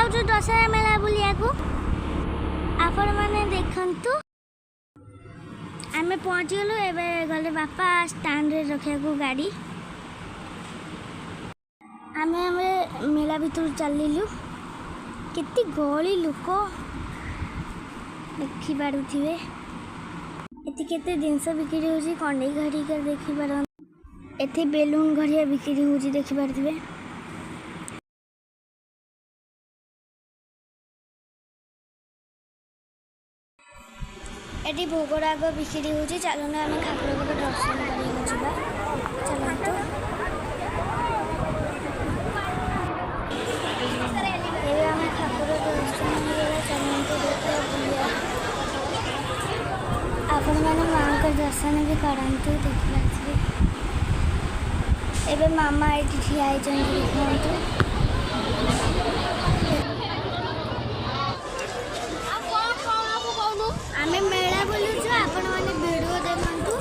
जाऊँ दशहरा मेला बुलिया को आपण मैंने देखु आम पहुँच गलु एवं गले बापा स्टाण्ड रे रखा गाड़ी आम मेला भीतर चलू केते गली लोक देखिपे ये केते जिनस बिक्री हो कंडे घड़ी कर देखिपार एथे बेलून घड़िया बिक्री हो देखिपारे एटी भोगराग बिक्री हो चलना आम ठाकुर को दर्शन करवा चलतु आम ठाकुर दर्शन चलतु देखा बुलिया आपण मैंने माँ का दर्शन भी करातु देखिए एवं मामा ये ठिया देखु आम मेला बोलुचु आपण मैंने वीडियो देखु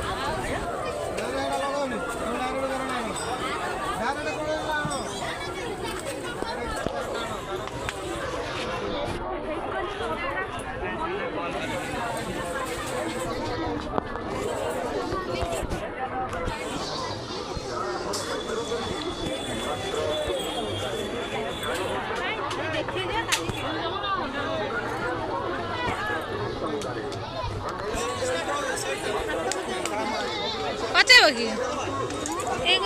पचाइब कि एक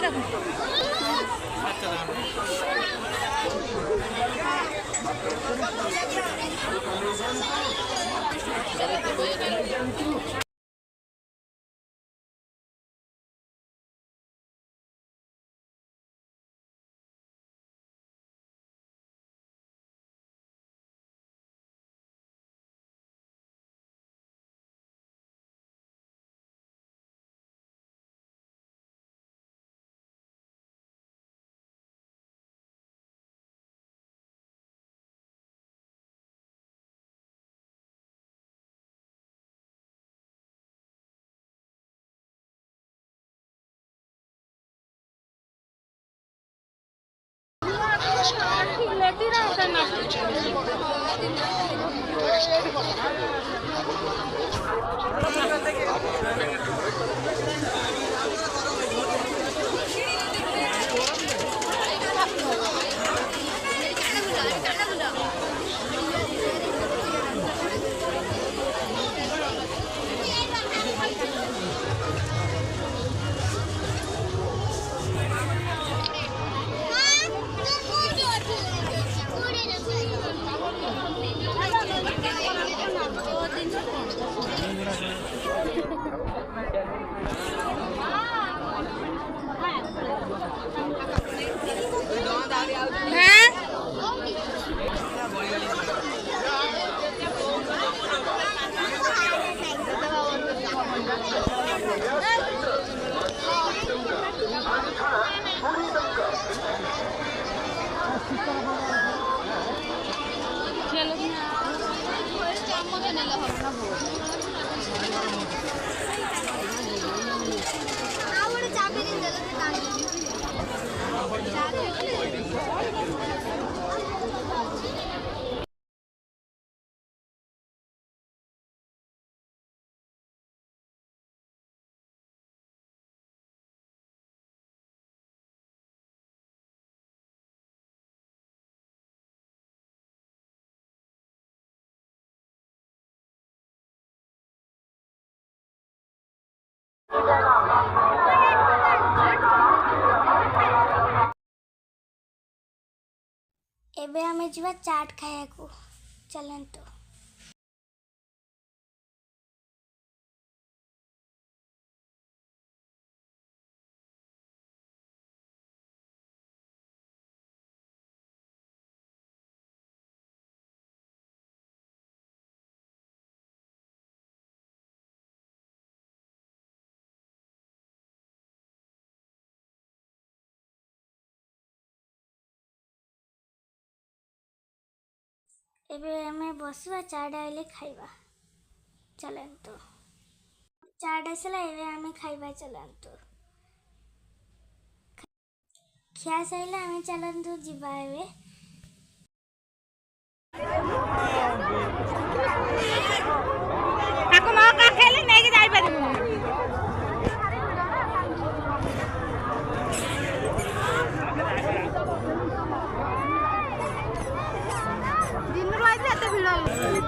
एबे हमें जीवा चाट खाया को चलंतु एबे हमें बसवा चाट आइले खाइबा चलंतु चाट आसला एबे हमें खाइबा चलंतु खिया सैला हमें चलंतु जीवा एबे ଆସିଲନି।